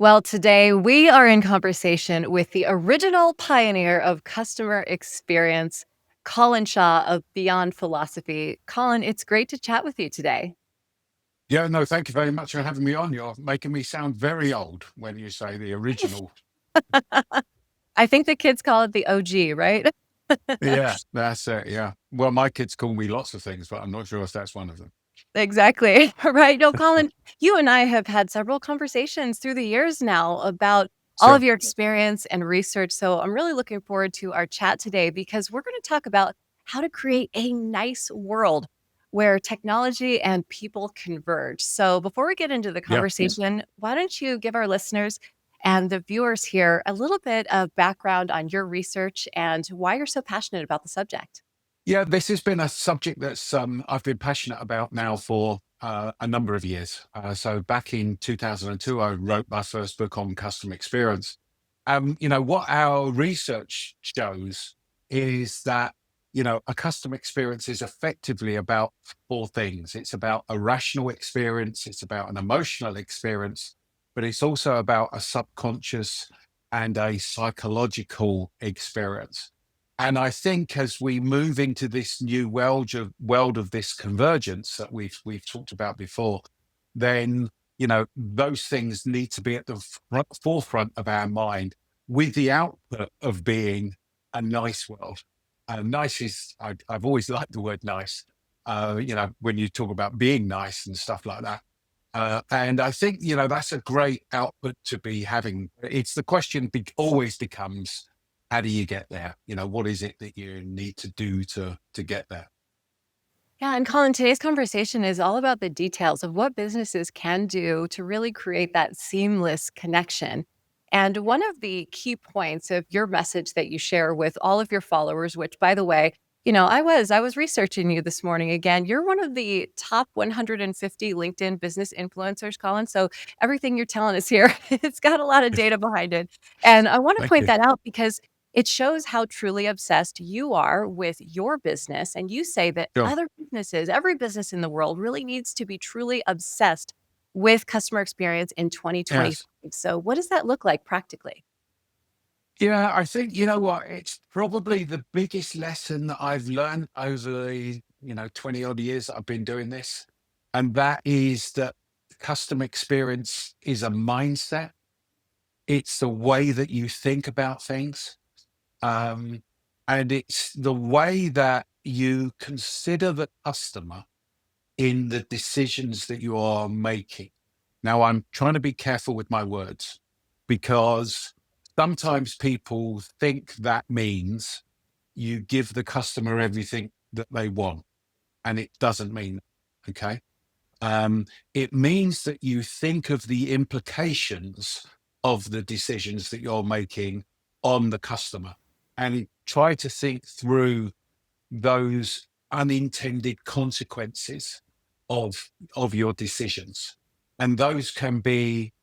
Well, today we are in conversation with the original pioneer of customer experience, Colin Shaw of Beyond Philosophy. Colin, it's great to chat with you today. Yeah, no, thank you very much for having me on. You're making me sound very old when you say the original. I think the kids call it the OG, right? Yeah, that's it. Yeah. Well, my kids call me lots of things, but I'm not sure if that's one of them. Exactly. Right. No, Colin, you and I have had several conversations through the years now about all of So, your experience and research. So I'm really looking forward to our chat today because we're going to talk about how to create a nice world where technology and people converge. So before we get into the yeah. conversation, why don't you give our listeners and the viewers here a little bit of background on your research and why you're so passionate about the subject? Yeah, this has been a subject that's I've been passionate about now for a number of years. So back in 2002, I wrote my first book on customer experience. What our research shows is that, a customer experience is effectively about four things. It's about a rational experience, it's about an emotional experience, but it's also about a subconscious and a psychological experience. And I think as we move into this new world of this convergence that we've talked about before, then those things need to be at the forefront of our mind, with the output of being a nice world. Nice is I've always liked the word nice. When you talk about being nice and stuff like that. And I think that's a great output to be having. It's the question always becomes, how do you get there? What is it that you need to do to get there? Yeah, and Colin, today's conversation is all about the details of what businesses can do to really create that seamless connection. And one of the key points of your message that you share with all of your followers, which by the way, I was researching you this morning again. You're one of the top 150 LinkedIn business influencers, Colin. So everything you're telling us here, it's got a lot of data behind it. And I want to Thank point you. that out because it shows how truly obsessed you are with your business, and you say that Sure. other businesses, every business in the world really needs to be truly obsessed with customer experience in 2025. Yes. So what does that look like practically? Yeah, I think you know what? It's probably the biggest lesson that I've learned over the 20 odd years that I've been doing this. And that is that customer experience is a mindset. It's the way that you think about things. Um, and it's the way that you consider the customer in the decisions that you are making. Now, I'm trying to be careful with my words because sometimes people think that means you give the customer everything that they want, and it doesn't mean that, okay. It means that you think of the implications of the decisions that you're making on the customer and try to think through those unintended consequences of your decisions. And those can be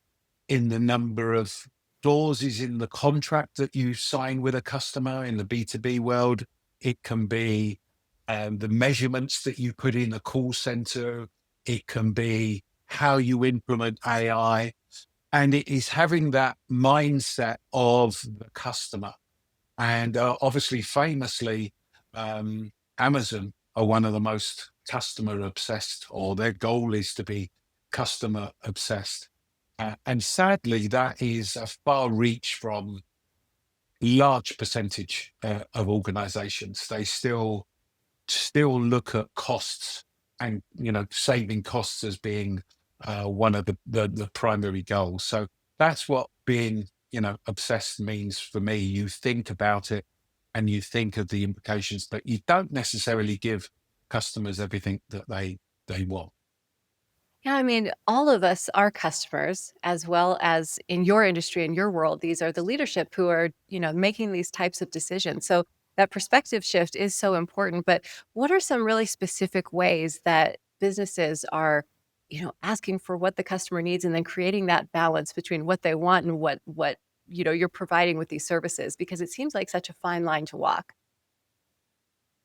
in the number of clauses in the contract that you sign with a customer in the B2B world. It can be the measurements that you put in the call center. It can be how you implement AI. And it is having that mindset of the customer. And obviously, famously, Amazon are one of the most customer obsessed, or their goal is to be customer obsessed. And sadly, that is a far reach from large percentage of organizations. They still look at costs and saving costs as being one of the primary goals. So that's what being obsessed means for me. You think about it and you think of the implications, but you don't necessarily give customers everything that they want. Yeah, I mean, all of us are customers, as well as in your industry, in your world, these are the leadership who are, making these types of decisions. So that perspective shift is so important. But what are some really specific ways that businesses are, asking for what the customer needs and then creating that balance between what they want and what you're providing with these services? Because it seems like such a fine line to walk.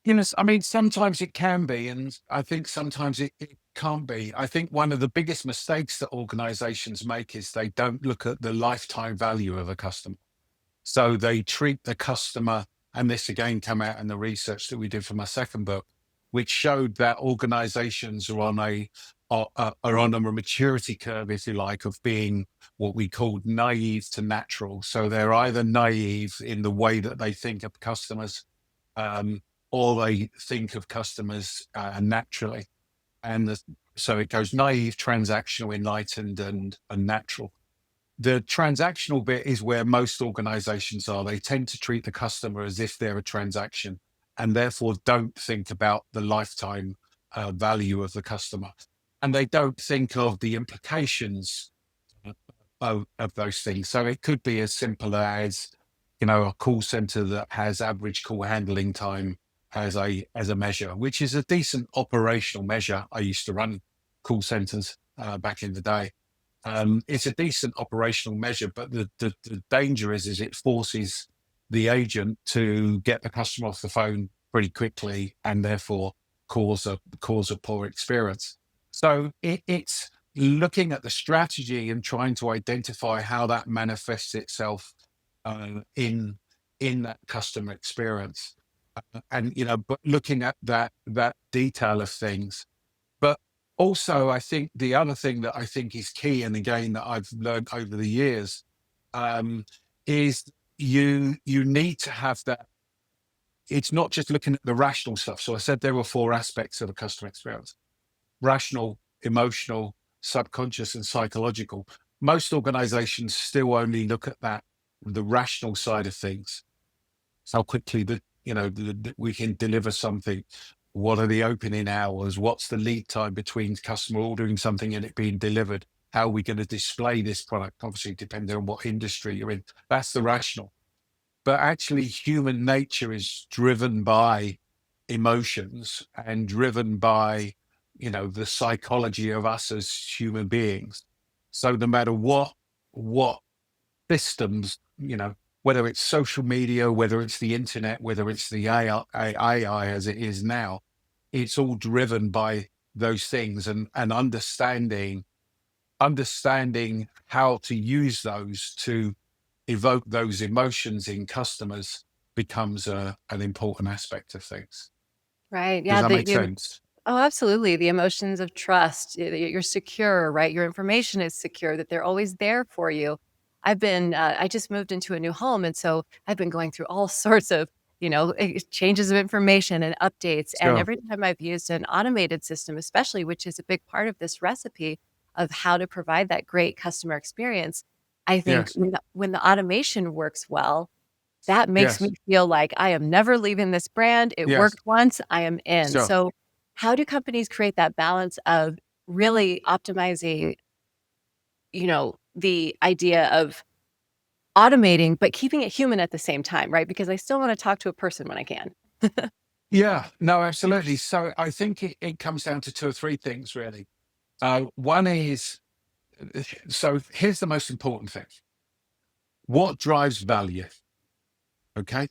I mean, sometimes it can be, and I think sometimes it can't be. I think one of the biggest mistakes that organizations make is they don't look at the lifetime value of a customer. So they treat the customer, and this again came out in the research that we did for my second book, which showed that organizations are on a maturity curve, if you like, of being what we called naive to natural. So they're either naive in the way that they think of customers, um, or they think of customers naturally. And so it goes naive, transactional, enlightened, and natural. The transactional bit is where most organizations are. They tend to treat the customer as if they're a transaction and therefore don't think about the lifetime value of the customer. And they don't think of the implications of those things. So it could be as simple as, a call center that has average call handling time as a measure, which is a decent operational measure. I used to run call centers back in the day. It's a decent operational measure, but the danger is it forces the agent to get the customer off the phone pretty quickly and therefore cause a poor experience. So it's looking at the strategy and trying to identify how that manifests itself in that customer experience, and but looking at that detail of things. But also, I think the other thing that I think is key, and again that I've learned over the years, um, is you need to have that. It's not just looking at the rational stuff. So I said there were four aspects of a customer experience: rational, emotional, subconscious, and psychological. Most organizations still only look at the rational side of things, how quickly we can deliver something. What are the opening hours? What's the lead time between customer ordering something and it being delivered? How are we going to display this product? Obviously, depending on what industry you're in, that's the rational. But actually, human nature is driven by emotions and driven by, the psychology of us as human beings. So no matter what systems, whether it's social media, whether it's the internet, whether it's the AI as it is now, it's all driven by those things, and understanding how to use those to evoke those emotions in customers becomes an important aspect of things. Right. Does Yeah. that make sense? Oh, absolutely. The emotions of trust. You're secure, right? Your information is secure, that they're always there for you. I just moved into a new home. And so I've been going through all sorts of, changes of information and updates. And Sure. every time I've used an automated system, especially, which is a big part of this recipe of how to provide that great customer experience, I think Yes. when the automation works well, that makes me Yes. feel like I am never leaving this brand. It Yes. worked once, I am in. Sure. So, how do companies create that balance of really optimizing, the idea of automating, but keeping it human at the same time, right? Because I still want to talk to a person when I can. Yeah. No, absolutely. So I think it comes down to two or three things, really. One is, so here's the most important thing: what drives value? Okay.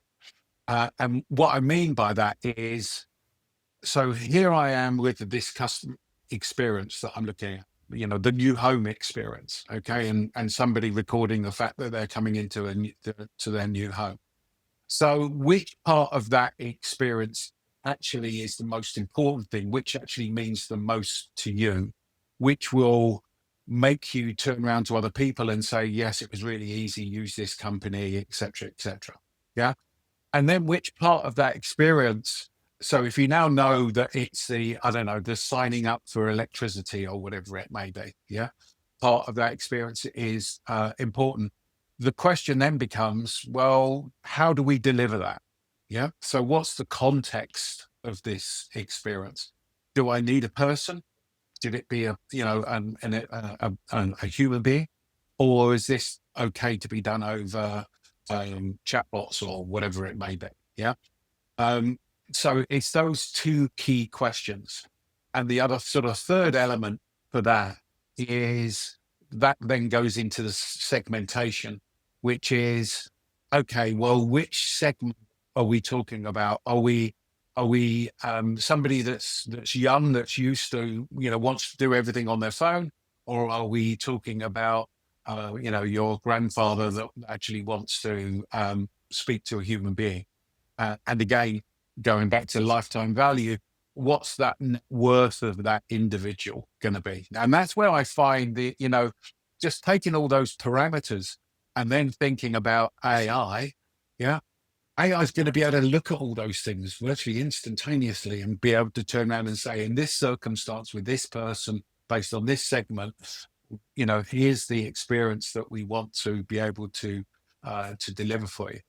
And what I mean by that is, so here I am with this custom experience that I'm looking at, the new home experience. Okay. And somebody recording the fact that they're coming into to their new home. So which part of that experience actually is the most important thing, which actually means the most to you, which will make you turn around to other people and say, yes, it was really easy, use this company, etc., etc. Yeah. And then which part of that experience, so if you now know that it's I don't know, the signing up for electricity or whatever it may be, yeah, part of that experience is important. The question then becomes, well, how do we deliver that? Yeah. So what's the context of this experience? Do I need a person? Should it be a human being, or is this okay to be done over chatbots or whatever it may be? Yeah. Um, so it's those two key questions, and the other sort of third element for that is that then goes into the segmentation, which is, okay, well, which segment are we talking about? Are we Are we somebody that's young, that's used to, wants to do everything on their phone, or are we talking about your grandfather that actually wants to speak to a human being? And again, going back to lifetime value, what's that worth of that individual going to be? And that's where I find just taking all those parameters and then thinking about AI. Yeah, AI is going to be able to look at all those things virtually instantaneously and be able to turn around and say, in this circumstance with this person, based on this segment, here's the experience that we want to be able to deliver for you.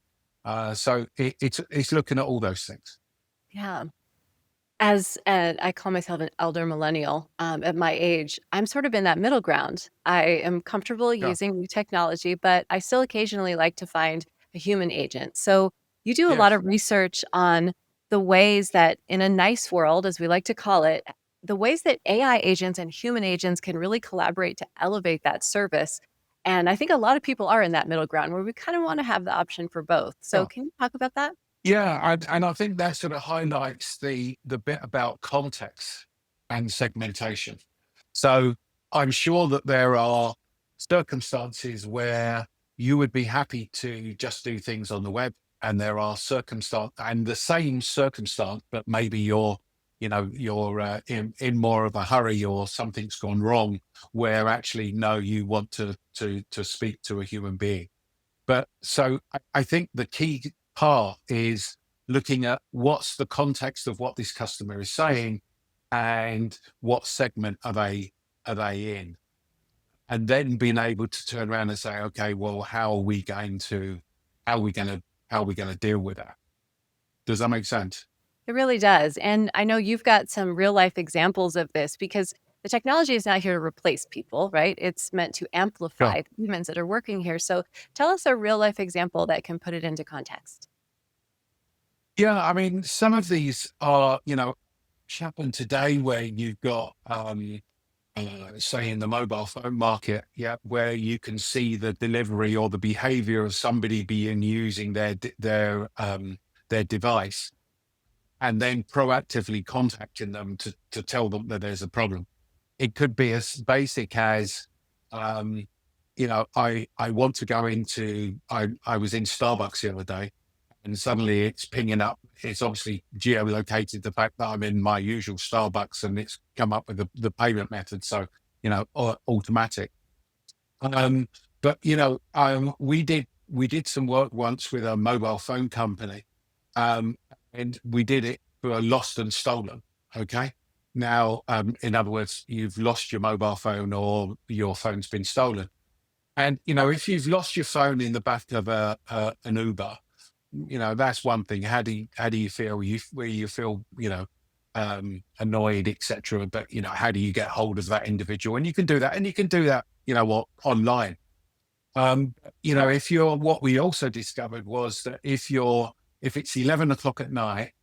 So it's looking at all those things. Yeah. As I call myself an elder millennial, at my age, I'm sort of in that middle ground. I am comfortable Yeah. using new technology, but I still occasionally like to find a human agent. So you do a lot Yes. of research on the ways that in a nice world, as we like to call it, the ways that AI agents and human agents can really collaborate to elevate that service. And I think a lot of people are in that middle ground where we kind of want to have the option for both. So Yeah. can you talk about that? Yeah, and I think that sort of highlights the bit about context and segmentation. So I'm sure that there are circumstances where you would be happy to just do things on the web, and there are circumstance and the same circumstance, but maybe you're in more of a hurry or something's gone wrong, where actually no, you want to speak to a human being. But so I think the key part is looking at what's the context of what this customer is saying and what segment are they in, and then being able to turn around and say, okay, well, how are we going to how are we going to deal with that? Does that make sense? It really does. And I know you've got some real life examples of this because the technology is not here to replace people, right? It's meant to Sure. amplify the humans that are working here. So tell us a real life example that can put it into context. Yeah, I mean, some of these are, happen today where you've got say in the mobile phone market, yeah, where you can see the delivery or the behavior of somebody being using their device, and then proactively contacting them to tell them that there's a problem. It could be as basic as, um, I want to go into. I was in Starbucks the other day, and suddenly it's pinging up. It's obviously geolocated the fact that I'm in my usual Starbucks, and it's come up with the payment method. So, automatic. Um, but we did some work once with a mobile phone company, um, and we did it for a lost and stolen. Okay. Now, in other words, you've lost your mobile phone or your phone's been stolen. And if you've lost your phone in the back of an Uber, that's one thing. How do you feel? Where you feel, annoyed, etc. But how do you get hold of that individual? And you can do that, online. If you're what we also discovered was that if it's 11 o'clock at night,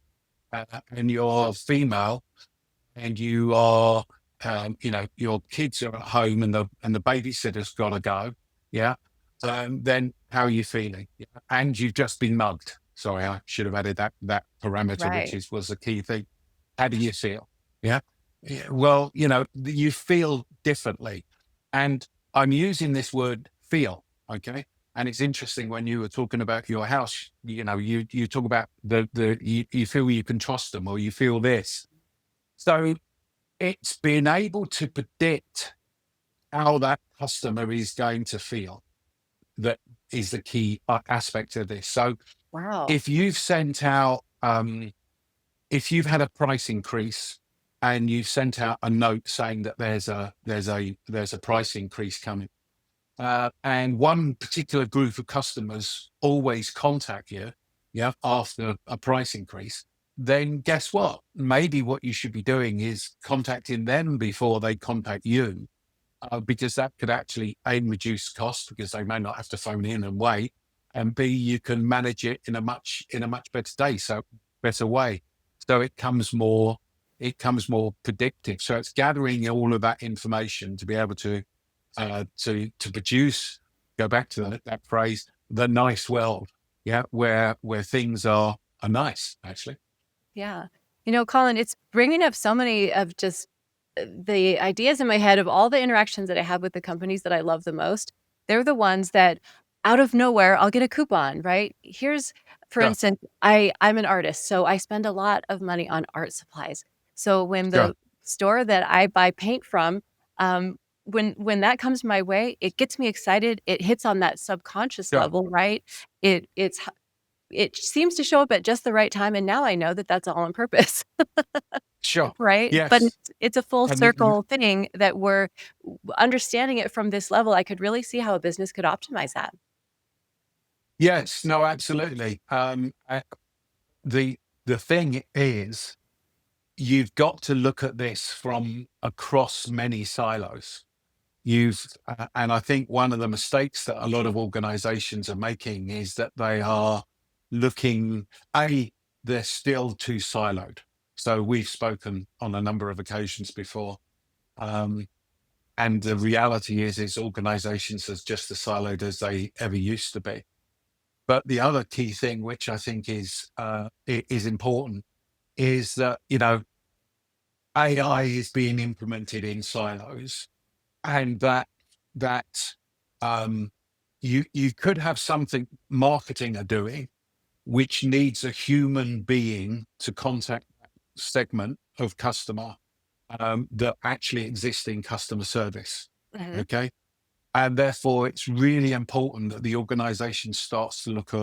and you're female, and you are, your kids are at home, and the babysitter's got to go, yeah. Then how are you feeling? Yeah. And you've just been mugged. Sorry, I should have added that parameter, which Right. was the key thing. How do you feel? Yeah. Yeah. Well, you feel differently, and I'm using this word feel. Okay. And it's interesting when you were talking about your house. You talk about you feel you can trust them, or you feel this. So it's being able to predict how that customer is going to feel that is the key aspect of this. So Wow. if you've sent out, if you've had a price increase and you've sent out a note saying that there's a price increase coming, and one particular group of customers always contact you, yeah, after a price increase, then guess what? Maybe what you should be doing is contacting them before they contact you, because that could actually reduce costs because they may not have to phone in and wait, and B, you can manage it in a much better way. So it comes more predictive. So it's gathering all of that information to be able to produce. Go back to that phrase, the nice world, yeah, where things are nice actually. Yeah. Colin, it's bringing up so many of just the ideas in my head of all the interactions that I have with the companies that I love the most. They're the ones that out of nowhere, I'll get a coupon, right? For Sure, instance, I'm an artist, so I spend a lot of money on art supplies. So when sure, the store that I buy paint from, um, when that comes my way, it gets me excited. It hits on that subconscious sure, level, right? It seems to show up at just the right time, and now I know that that's all on purpose, sure. right? But Yes. it's a full And circle thing that we're understanding it from this level. I could really see how a business could optimize that. yes, no, absolutely. The the thing is, you've got to look at this from across many silos. And I think one of the mistakes that a lot of organizations are making is that they are looking, they're still too siloed. So we've spoken on a number of occasions before. Um, and the reality is organizations are just as siloed as they ever used to be. But the other key thing, which I think is important, is that AI is being implemented in silos, and that um, you could have something marketing are doing which needs a human being to contact that segment of customer that actually exists in customer service. Mhm. Okay, and therefore it's really important that the organization starts to look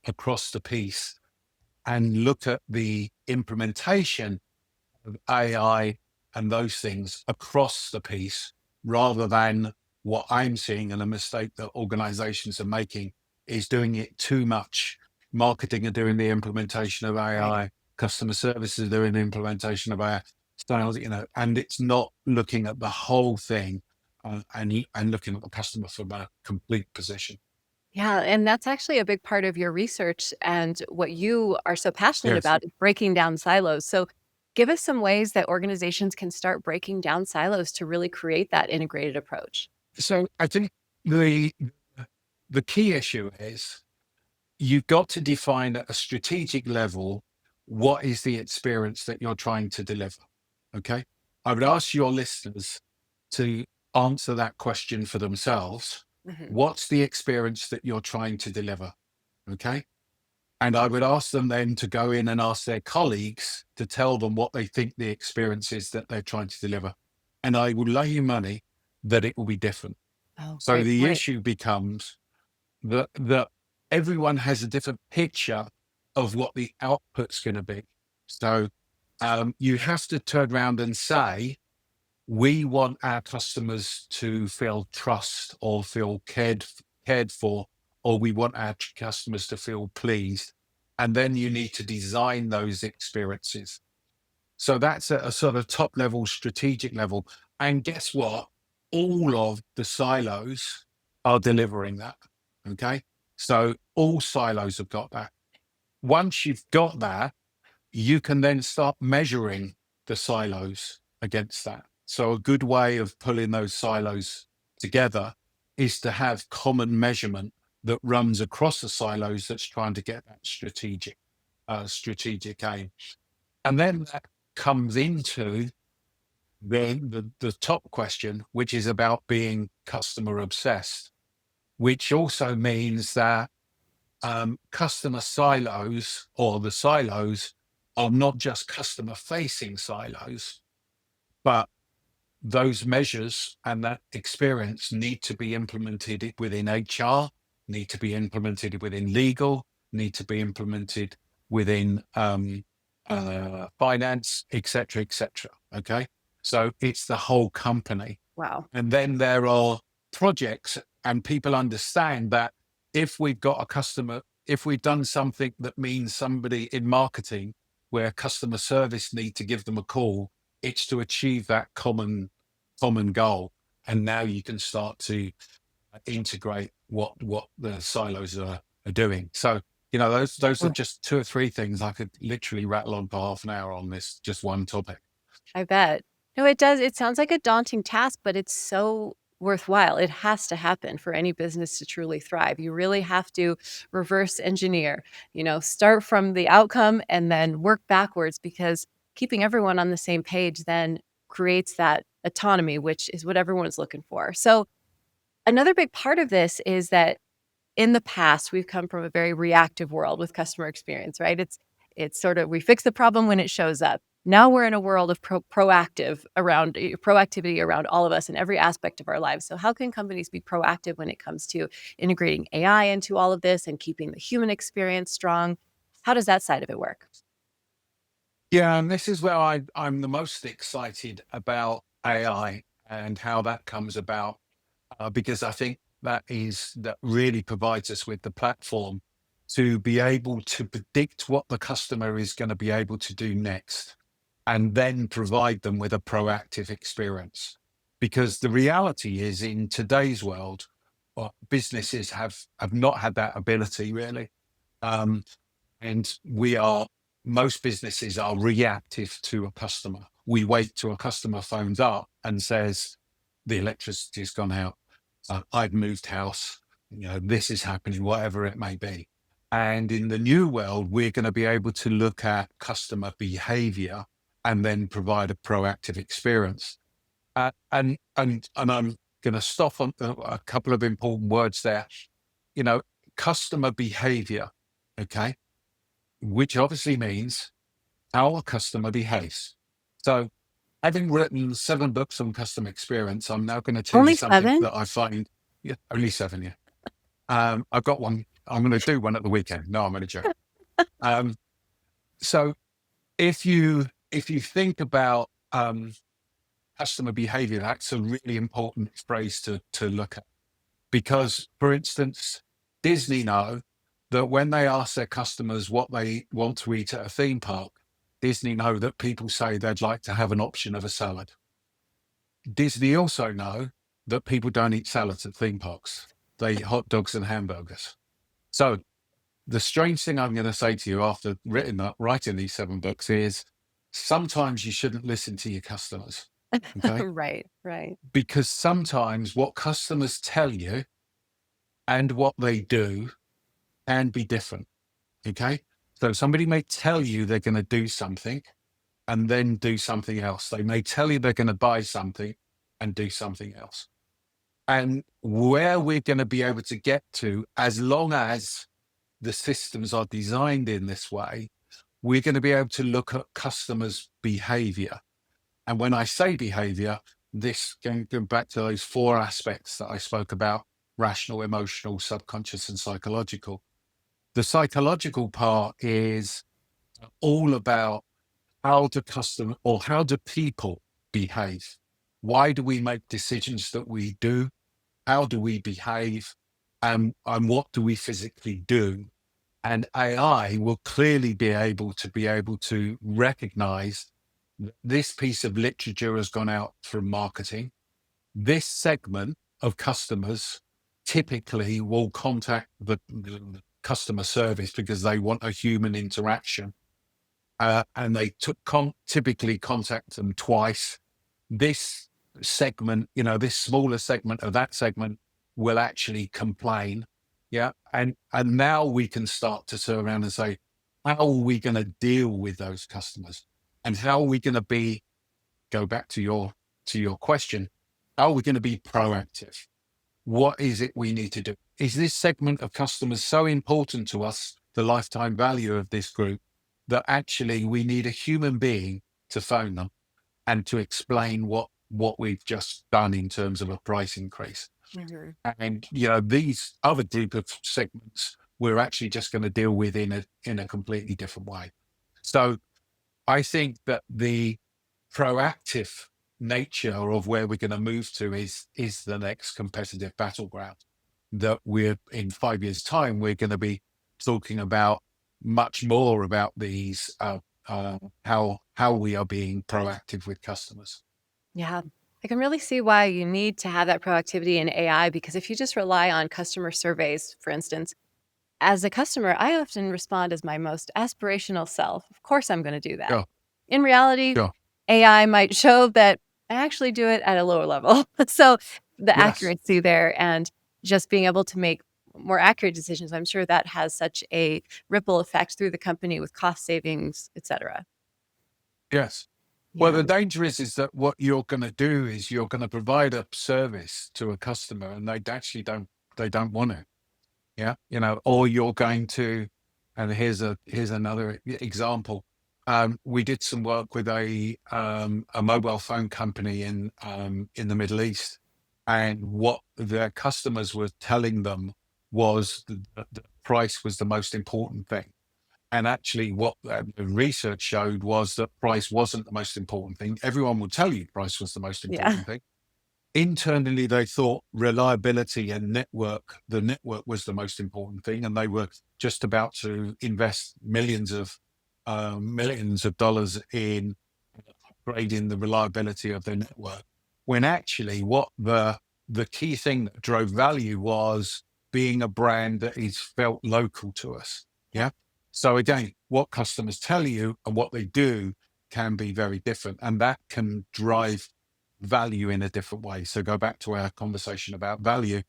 across the piece and look at the implementation of AI and those things across the piece rather than what I'm seeing, and a mistake that organizations are making is doing it too much. Marketing are doing the implementation of Right. AI, customer services are doing the implementation of AI, sales, and it's not looking at the whole thing and looking at the customer from a complete position. Yeah, and that's actually a big part of your research and what you are so passionate Yes. about is breaking down silos. So give us some ways that organizations can start breaking down silos to really create that integrated approach. So I think the the key issue is you've got to define at a strategic level what is the experience that you're trying to deliver. Okay. I would ask your listeners to answer that question for themselves. Mhm. What's the experience that you're trying to deliver? Okay. And I would ask them then to go in and ask their colleagues to tell them what they think the experience is that they're trying to deliver. And I will lay you money that it will be different. Oh, So great the point. issue becomes that everyone has a different picture of what the output's going to be. So you have to turn around and say, we want our customers to feel trust or feel cared for, or we want our customers to feel pleased. And then you need to design those experiences. So that's at a sort of top level, strategic level. And guess what? All of the silos are delivering that. Okay. So all silos have got that. Once you've got that, you can then start measuring the silos against that. So a good way of pulling those silos together is to have common measurement that runs across the silos that's trying to get that strategic aim. And then that comes into the top question, which is about being customer obsessed, which also means that customer silos or the silos are not just customer facing silos, but those measures and that experience need to be implemented within HR, need to be implemented within legal, need to be implemented within finance, etc., etc. Okay, so it's the whole company. Wow. And then there are projects, and people understand that if we've got a customer, if we've done something that means somebody in marketing where customer service need to give them a call, it's to achieve that common goal. And now you can start to integrate what the silos are doing. So, those are Mm. just two or three things I could literally rattle on for half an hour on this, just one topic. I bet. No, it does. It sounds like a daunting task, but it's so worthwhile. It has to happen for any business to truly thrive. You really have to reverse engineer, start from the outcome and then work backwards, because keeping everyone on the same page then creates that autonomy, which is what everyone's looking for. So, another big part of this is that in the past, we've come from a very reactive world with customer experience, right? It's sort of, we fix the problem when it shows up. Now we're in a world of proactivity around all of us in every aspect of our lives. So how can companies be proactive when it comes to integrating AI into all of this and keeping the human experience strong? How does that side of it work? Yeah, and this is where I'm the most excited about AI and how that comes about, because I think that really provides us with the platform to be able to predict what the customer is going to be able to do next, and then provide them with a proactive experience. Because the reality is, in today's world, businesses have not had that ability really. Um, and most businesses are reactive to a customer. We wait till a customer phones up and says, the electricity's gone out, I've moved house, this is happening, whatever it may be. And in the new world, we're going to be able to look at customer behavior and then provide a proactive experience. And I'm going to stop on a couple of important words there. You know, customer behavior, okay, which obviously means how a customer behaves. So, having written 7 books on customer experience, I'm now going to tell you Only something 7? that I find, yeah, only 7, yeah. I've got one. I'm going to do one at the weekend. No, I'm going to joke. Um, so, if you think about customer behavior, that's a really important phrase to look at. Because, for instance, Disney know that when they ask their customers what they want to eat at a theme park, Disney know that people say they'd like to have an option of a salad. Disney also know that people don't eat salads at theme parks. They eat hot dogs and hamburgers. So the strange thing I'm going to say to you after writing these 7 books is sometimes you shouldn't listen to your customers. Okay. Right, right. Because sometimes what customers tell you and what they do can be different. Okay. So somebody may tell you they're going to do something and then do something else. They may tell you they're going to buy something and do something else. And where we're going to be able to get to, as long as the systems are designed in this way, we're going to be able to look at customers' behavior. And when I say behavior, this can go back to those 4 aspects that I spoke about: rational, emotional, subconscious, and psychological. The psychological part is all about how do people behave? Why do we make decisions that we do? How do we behave? And what do we physically do? And AI will clearly be able to recognize that this piece of literature has gone out from marketing. This segment of customers typically will contact the customer service because they want a human interaction, and they typically contact them twice. This segment, this smaller segment of that segment will actually complain. Yeah. And now we can start to turn around and say, how are we going to deal with those customers? And how are we going to go back to your question, how are we going to be proactive? What is it we need to do? Is this segment of customers so important to us, the lifetime value of this group, that actually we need a human being to phone them and to explain what we've just done in terms of a price increase? Mhm. And these other group of segments we're actually just going to deal with in a completely different way. So I think that the proactive nature of where we're going to move to is the next competitive battleground, that we're in 5 years time we're going to be talking about much more about these, how we are being proactive with customers. Yeah. I can really see why you need to have that proactivity in AI, because if you just rely on customer surveys, for instance, as a customer, I often respond as my most aspirational self. Of course, I'm going to do that. Sure. In reality, Sure. AI might show that I actually do it at a lower level. So the Yes. accuracy there and just being able to make more accurate decisions. I'm sure that has such a ripple effect through the company with cost savings, et cetera. Yes. Well, Yeah. the danger is that what you're going to do is you're going to provide a service to a customer, and they actually don't want it. Yeah, or you're going to, and here's another example. We did some work with a mobile phone company in the Middle East, and what their customers were telling them was the price was the most important thing. And actually, what the research showed was that price wasn't the most important thing. Everyone will tell you price was the most Yeah. important thing. Internally, they thought reliability and the network was the most important thing, and they were just about to invest millions of dollars in upgrading the reliability of their network. When actually, what the key thing that drove value was being a brand that is felt local to us. Yeah. Yeah. So again, what customers tell you and what they do can be very different, and that can drive value in a different way. So go back to our conversation about value,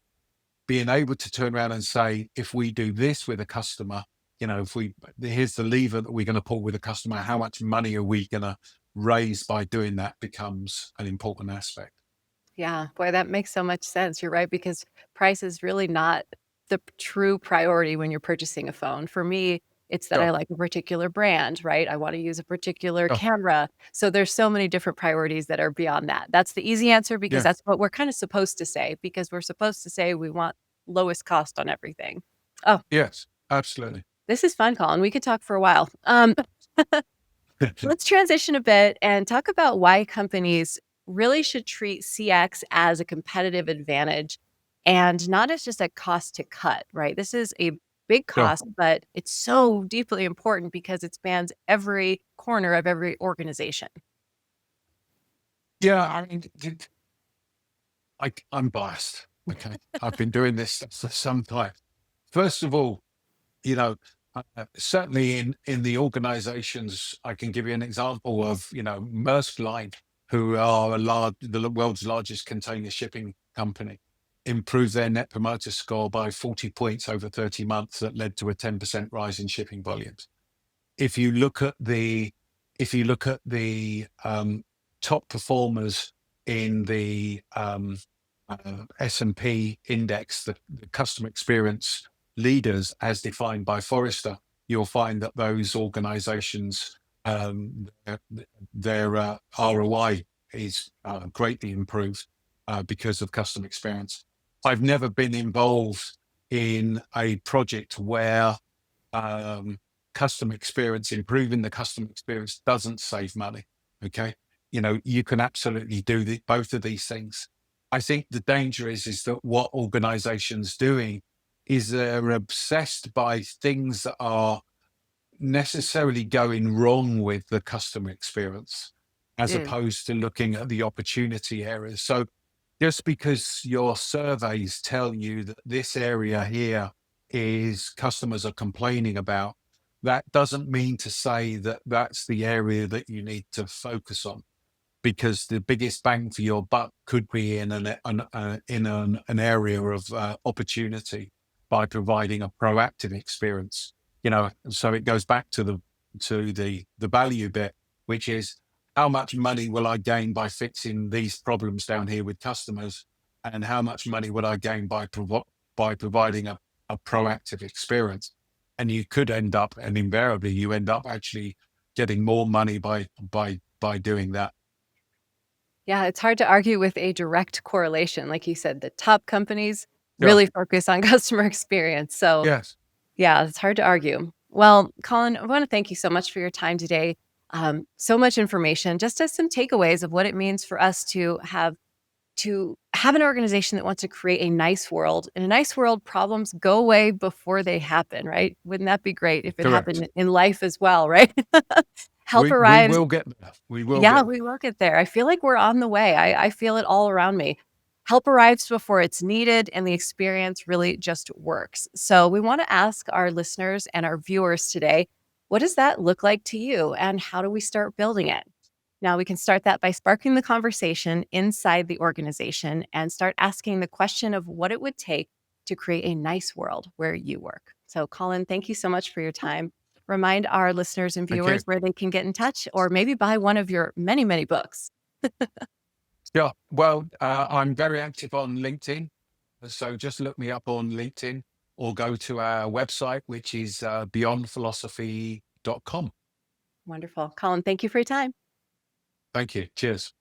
being able to turn around and say, if we do this with a customer, if we, here's the lever that we're going to pull with a customer, how much money are we going to raise by doing that becomes an important aspect. Yeah, boy, that makes so much sense. You're right, because price is really not the true priority when you're purchasing a phone. For me, it's that I Sure. like a particular brand, right? I want to use a particular Sure. camera. So there's so many different priorities that are beyond that. That's the easy answer because Yeah. that's what we're kind of supposed to say, because we're supposed to say we want lowest cost on everything. Oh, Yes, absolutely. this is fun, Colin. We could talk for a while. Let's transition a bit and talk about why companies really should treat CX as a competitive advantage and not as just a cost to cut, right? This is a big Sure. cost, but it's so deeply important because it spans every corner of every organization. Yeah, I mean, I'm biased. Okay. I've been doing this for some time. First of all, you know, certainly in the organizations, I can give you an example of, Maersk Line, who are the world's largest container shipping company, improved their net promoter score by 40 points over 30 months that led to a 10% rise in shipping volumes. If you look at the top performers in the S&P index, the customer experience leaders as defined by Forrester, you'll find that those organizations, their ROI is greatly improved because of customer experience. I've never been involved in a project where um, improving the customer experience doesn't save money. Okay. You can absolutely do both of these things. I think the danger is that what organizations doing is they're obsessed by things that are necessarily going wrong with the customer experience as Mm, opposed to looking at the opportunity areas. So just because your surveys tell you that this area here is customers are complaining about, that doesn't mean to say that that's the area that you need to focus on, because the biggest bang for your buck could be in an area of opportunity by providing a proactive experience. So it goes back to the value bit, which is how much money will I gain by fixing these problems down here with customers, and how much money would I gain by providing a proactive experience. And you could end up, and invariably you end up actually getting more money by doing that. yeah, it's hard to argue with a direct correlation. Like you said, the top companies Yeah. really focus on customer experience. So Yes. yeah, it's hard to argue. Well, Colin, I want to thank you so much for your time today. So much information, just as some takeaways of what it means for us to have an organization that wants to create a nice world. In a nice world, problems go away before they happen, right? Wouldn't that be great if it Correct. happened in life as well, right? Help We arrives. will get there. We will Yeah, get there. we will get there. I feel like we're on the way. I feel it all around me. Help arrives before it's needed, and the experience really just works. So, we want to ask our listeners and our viewers today, what does that look like to you, and how do we start building it? Now, we can start that by sparking the conversation inside the organization and start asking the question of what it would take to create a nice world where you work. So, Colin, thank you so much for your time. Remind our listeners and Thank you. viewers where they can get in touch or maybe buy one of your many, many books. Yeah. Well, I'm very active on LinkedIn. So just look me up on LinkedIn or go to our website, which is beyondphilosophy.com. Wonderful. Colin, thank you for your time. Thank you. Cheers.